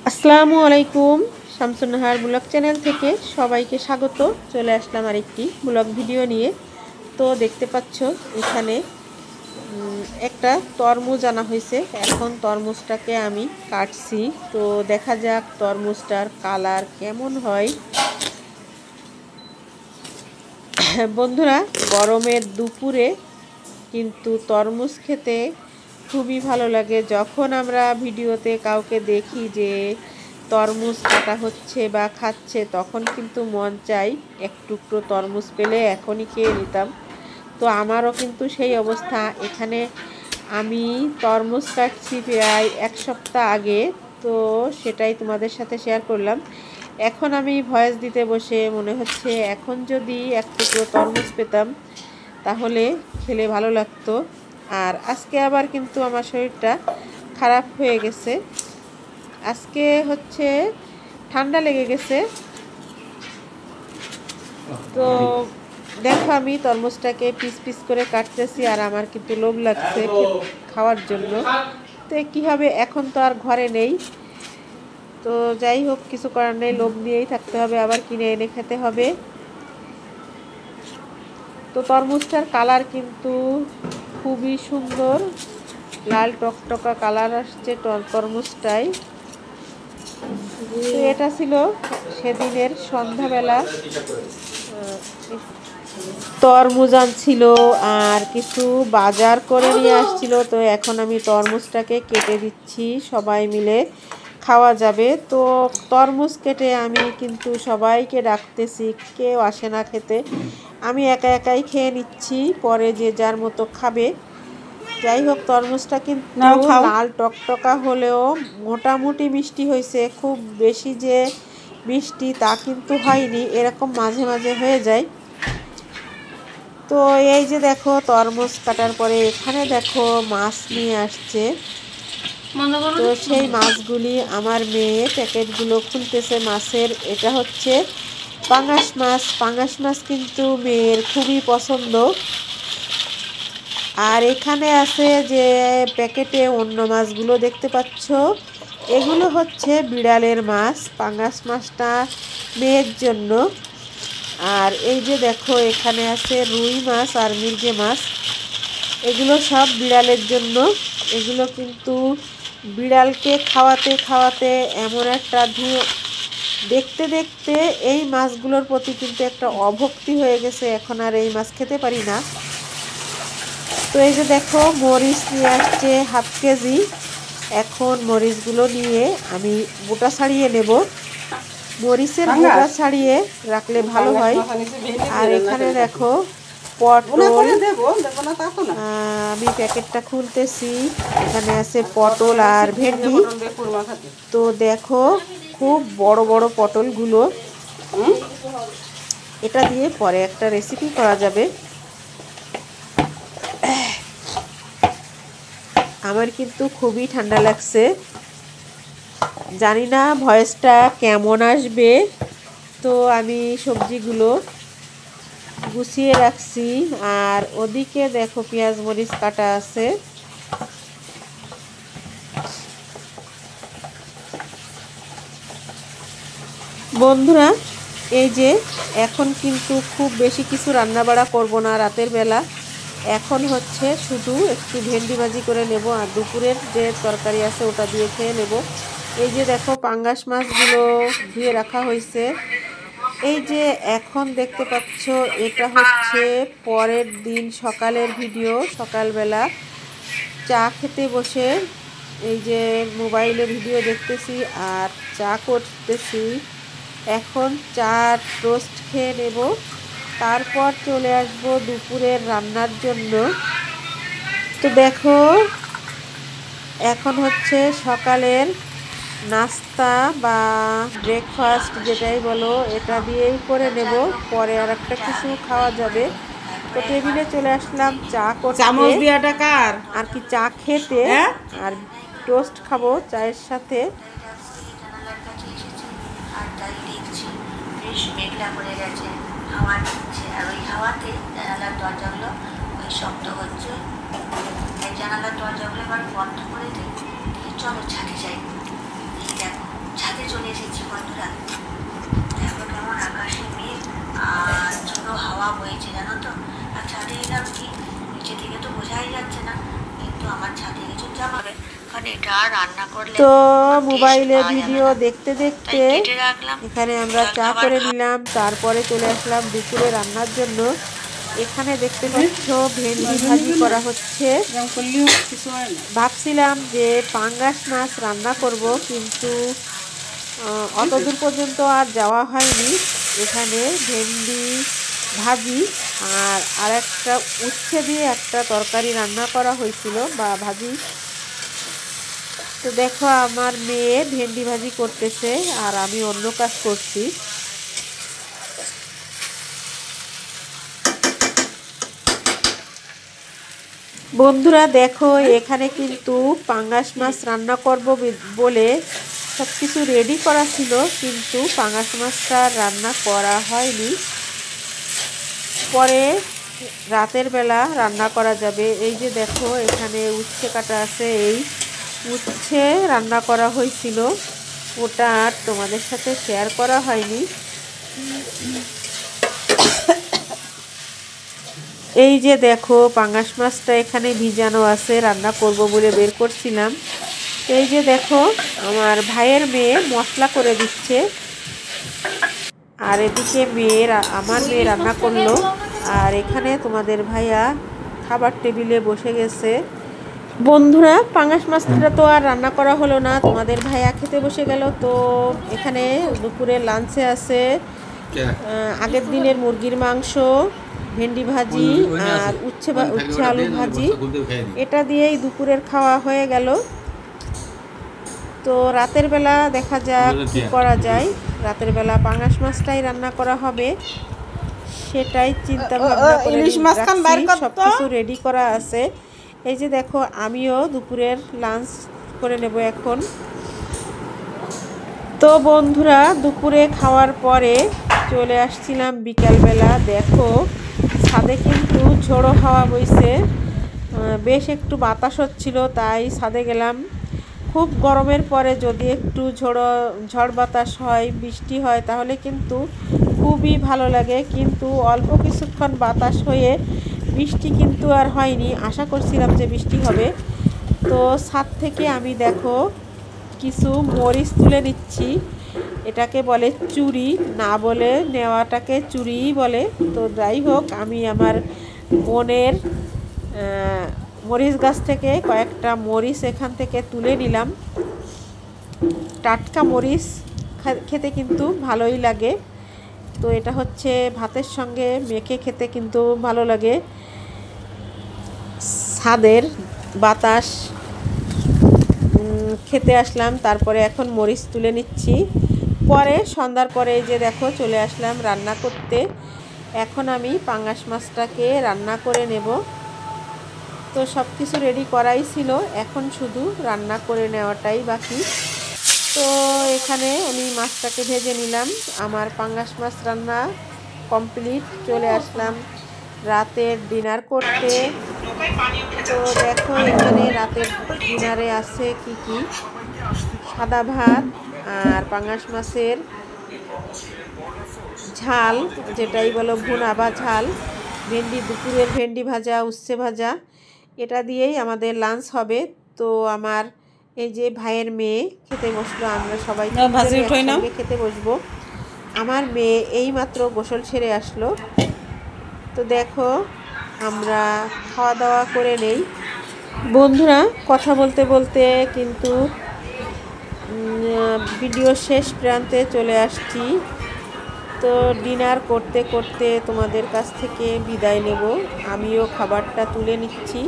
আসসালামু আলাইকুম, Shamsunnahar blog channel থেকে সবাইকে স্বাগত। চলে আসলাম আরেকটি ব্লগ ভিডিও নিয়ে। তো দেখতে পাচ্ছ এখানে একটা তরমুজ আনা হয়েছে। এখন তরমুজটাকে আমি কাটছি। তো দেখা যাক তরমুজটার কালার কেমন হয়। বন্ধুরা, গরমের দুপুরে কিন্তু তরমুজ খেতে খুবই ভালো লাগে। যখন আমরা ভিডিওতে কাউকে দেখি যে তরমুজ কাটা হচ্ছে বা খাচ্ছে, তখন কিন্তু মন চাই এক টুকরো তরমুজ পেলে এখনই খেয়ে নিতাম। তো আমারও কিন্তু সেই অবস্থা। এখানে আমি তরমুজ কাটছি প্রায় এক সপ্তাহ আগে, তো সেটাই তোমাদের সাথে শেয়ার করলাম। এখন আমি ভয়েস দিতে বসে মনে হচ্ছে এখন যদি এক টুকরো তরমুজ পেতাম তাহলে খেলে ভালো লাগতো। আর আজকে আবার কিন্তু আমার শরীরটা খারাপ হয়ে গেছে। আজকে হচ্ছে ঠান্ডা লেগে গেছে। তো দেখো আমি তরমুজটাকে পিস পিস করে কাটতেছি, আর আমার কিন্তু লোভ লাগছে খাওয়ার জন্য। তো কী হবে, এখন তো আর ঘরে নেই। তো যাই হোক, কিছু করার নেই, লোভ নিয়েই থাকতে হবে, আবার কিনে এনে খেতে হবে। তো তরমুজটার কালার কিন্তু খুবই সুন্দর, লাল টকটকা কালার আসছে তরমুজটাই। তো এটা ছিল সেদিনের সন্ধ্যাবেলা। তরমুজ আনছিল আর কিছু বাজার করে নিয়ে আসছিল। তো এখন আমি তরমুজটাকে কেটে দিচ্ছি, সবাই মিলে খাওয়া যাবে। তো তরমুজ কেটে আমি কিন্তু সবাইকে ডাকতেছি, কেউ আসে না খেতে। আমি একা একাই খেয়ে নিচ্ছি, পরে যে যার মতো খাবে। যাই হোক, তরমুজটা কিন্তু লাল টকটকা হলেও মোটামুটি মিষ্টি হয়েছে। খুব বেশি যে মিষ্টি তা কিন্তু হয়নি, এরকম মাঝে মাঝে হয়ে যায়। তো এই যে দেখো তরমুজ কাটার পরে এখানে দেখো মাছ নিয়ে আসছে। তো সেই মাছগুলি আমার মেয়ে প্যাকেটগুলো খুলতেছে মাছের। এটা হচ্ছে পাঙাশ মাছ। পাঙাশ মাছ কিন্তু মেয়ের খুবই পছন্দ। আর এখানে আছে যে প্যাকেটে অন্য মাছগুলো দেখতে পাচ্ছ, এগুলো হচ্ছে বিড়ালের মাছ। পাঙাশ মাছটা মেয়ের জন্য। আর এই যে দেখো এখানে আছে রুই মাছ আর মির্গে মাছ, এগুলো সব বিড়ালের জন্য। এগুলো কিন্তু বিড়ালকে খাওয়াতে খাওয়াতে এমন একটা দেখতে দেখতে এই মাছগুলোর প্রতি কিন্তু একটা অভক্তি হয়ে গেছে, এখন আর এই মাছ খেতে পারি না। তো এই যে দেখো মরিচ নিয়ে আসছে হাফ কেজি। এখন মরিচগুলো নিয়ে আমি বোটা ছাড়িয়ে নেব। মরিচের বোটা ছাড়িয়ে রাখলে ভালো হয়। আর এখানে দেখো পটল, আমি প্যাকেটটা খুলতেছি। এখানে আছে পটল আর ভেন্ডি। তো দেখো খুব বড় বড় পটলগুলো, এটা দিয়ে পরে একটা রেসিপি করা যাবে। আমার কিন্তু খুবই ঠান্ডা লাগছে, জানি না ভয়েসটা কেমন আসবে। তো আমি সবজিগুলো গুছিয়ে রাখছি, আর ওদিকে দেখো পেঁয়াজ মরিচ কাটা আছে। বন্ধুরা, এই যে এখন কিন্তু খুব বেশি কিছু রান্নাবাড়া করব না রাতের বেলা। এখন হচ্ছে শুধু একটু ভেন্ডি ভাজি করে নেব, আর দুপুরের যে তরকারি আছে ওটা দিয়ে খেয়ে নেব। এই যে দেখো পাঙ্গাস মাছগুলো ধুয়ে রাখা হয়েছে। এই যে এখন দেখতে পাচ্ছ এটা হচ্ছে পরের দিন সকালের ভিডিও। সকালবেলা চা খেতে বসে এই যে মোবাইলে ভিডিও দেখতেছি আর চা করতেছি। এখন চা টোস্ট খেয়ে নেব, তারপর চলে আসব দুপুরের রান্নার জন্য। তো দেখো এখন হচ্ছে সকালের নাস্তা বা ব্রেকফাস্ট যেটাই বলো, এটা দিয়েই করে নেব, পরে আর একটা কিছু খাওয়া যাবে। তো টেবিলে চলে আসলাম চা করতে, আর কি চা খেতে, আর টোস্ট খাবো চায়ের সাথে। মেঘলা পড়ে গেছে, হাওয়া দিচ্ছে, আর ওই হাওয়াতে জানালার দরজাগুলো ওই শব্দ হচ্ছে। এই জানালার দরজাগুলো এবার বন্ধ করে দিই, চলো ছাদে যাই। এই দেখো ছাদে চলে এসেছি বন্ধুরা। দেখো কেমন আকাশে মেঘ আর ঝোড়ো হাওয়া বইছে জানো তো। আর ছাদে এলাম কি নিচে থেকে তো বোঝাই যাচ্ছে না, কিন্তু আমার ছাদে কিছু জামা হবে, কারণ এটা রান্না করলে তো মোবাইলে ভিডিও দেখতে দেখতে এখানে আমরা চা করে নিলাম, তারপরে চলে আসলাম দুপুরে রান্নার জন্য। এখানে দেখতে পাচ্ছ ভেন্ডি ভাজি করা হচ্ছে। ভাবছিলাম যে পাঙ্গাস মাছ রান্না করব, কিন্তু অত দূর পর্যন্ত আর যাওয়া হয়নি। এখানে ভেন্ডি ভাজি আর একটা উচ্ছে দিয়ে একটা তরকারি রান্না করা হয়েছিল বা ভাজি। তো দেখো আমার মেয়ে ভেন্ডি ভাজি করতেছে আর আমি অন্য কাজ করছি। বন্ধুরা দেখো এখানে কিন্তু পাঙ্গাস মাছ রান্না করব বলে সব কিছু রেডি করা ছিল, কিন্তু পাঙ্গাস মাছটা রান্না করা হয়নি। পরে রাতের বেলা রান্না করা যাবে। এই যে দেখো এখানে উচ্ছে কাটা আছে, এই উচ্ছে রান্না করা হয়েছিল, ওটা আর তোমাদের সাথে শেয়ার করা হয়নি। এই যে দেখো পাঙ্গাস মাছটা এখানে ভিজানো আছে, রান্না করব বলে বের করছিলাম। এই যে দেখো আমার ভাইয়ের মেয়ে মশলা করে দিচ্ছে, আর এদিকে আমার মেয়ে রান্না করলো, আর এখানে তোমাদের ভাইয়া খাবার টেবিলে বসে গেছে। বন্ধুরা পাঙ্গাস মাছটা তো আর রান্না করা হলো না, তোমাদের ভাইয়া খেতে বসে গেল। তো এখানে দুপুরে লাঞ্চে আছে আগের দিনের মুরগির মাংস, ভেন্ডি ভাজি আর উচ্ছে আলু ভাজি, এটা দিয়েই দুপুরের খাওয়া হয়ে গেল। তো রাতের বেলা দেখা যাক কি করা যায়। রাতের বেলা পাঙ্গাস মাছটাই রান্না করা হবে, সেটাই চিন্তা ভাবনা করে সবকিছু রেডি করা আছে। এই যে দেখো আমিও দুপুরের লাঞ্চ করে নেব এখন। তো বন্ধুরা দুপুরে খাওয়ার পরে চলে আসছিলাম বিকালবেলা। দেখো ছাদে কিন্তু ঝোড়ো হাওয়া বইছে, বেশ একটু বাতাস হচ্ছিল, তাই ছাদে গেলাম। খুব গরমের পরে যদি একটু ঝড় বাতাস হয়, বৃষ্টি হয়, তাহলে কিন্তু খুবই ভালো লাগে। কিন্তু অল্প কিছুক্ষণ বাতাস হয়ে বৃষ্টি কিন্তু আর হয়নি। আশা করছিলাম যে বৃষ্টি হবে। তো ছাদ থেকে আমি দেখো কিছু মরিচ তুলে নিচ্ছি। এটাকে বলে চুরি, না বলে নেওয়াটাকে চুরিই বলে। তো যাই হোক আমি আমার বোনের মরিচ গাছ থেকে কয়েকটা মরিচ এখান থেকে তুলে নিলাম। টাটকা মরিচ খেতে কিন্তু ভালোই লাগে। তো এটা হচ্ছে ভাতের সঙ্গে মেখে খেতে কিন্তু ভালো লাগে। ছাদের বাতাস খেতে আসলাম, তারপরে এখন মরিচ তুলে নিচ্ছি। পরে সন্ধ্যার পরে যে দেখো চলে আসলাম রান্না করতে। এখন আমি পাঙ্গাস মাছটাকে রান্না করে নেব। তো সব কিছু রেডি করাই ছিল, এখন শুধু রান্না করে নেওয়াটাই বাকি। তো এখানে আমি মাছটাকে ভেজে নিলাম। আমার পাঙ্গাস মাছ রান্না কমপ্লিট। চলে আসলাম রাতের ডিনার করতে। তো দেখো এখানে রাতের ডিনারে আছে কি কি, সাদা ভাত আর পাঙ্গাস মাছের ঝাল, যেটাই বলো ভুনা বা ঝাল, দুপুরের ভেন্ডি ভাজা, উচ্ছে ভাজা, এটা দিয়েই আমাদের লাঞ্চ হবে। তো আমার এই যে ভাইয়ের মেয়ে খেতে বসলো, আমরা সবাই একসঙ্গে খেতে বসবো। আমার মেয়ে এইমাত্র গোসল সেরে আসলো। তো দেখো আমরা খাওয়া দাওয়া করে নেই। বন্ধুরা কথা বলতে বলতে কিন্তু ভিডিও শেষ প্রান্তে চলে আসছি। তো ডিনার করতে করতে তোমাদের কাছ থেকে বিদায় নেব। আমিও খাবারটা তুলে নিচ্ছি।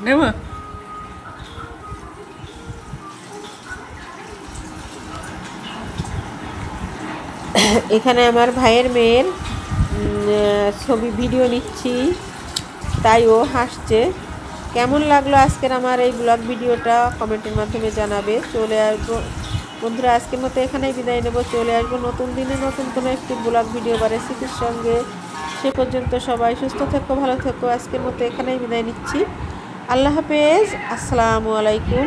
নেব এখানে আমার ভাইয়ের মেয়ের ছবি ভিডিও নিচ্ছি। তাই ও হাসছে। কেমন লাগলো আজকের আমার এই ব্লগ ভিডিওটা কমেন্টের মাধ্যমে জানাবে। চলে আসবো বন্ধুরা, আজকের মতো এখানেই বিদায় নেব। চলে আসবো নতুন দিনে নতুন কোনো একটি ব্লগ ভিডিও বা রেসিপির সঙ্গে। সে পর্যন্ত সবাই সুস্থ থেকো, ভালো থেকো। আজকের মতো এখানেই বিদায় নিচ্ছি। আল্লাহ হাফেজ, আসসালামু আলাইকুম।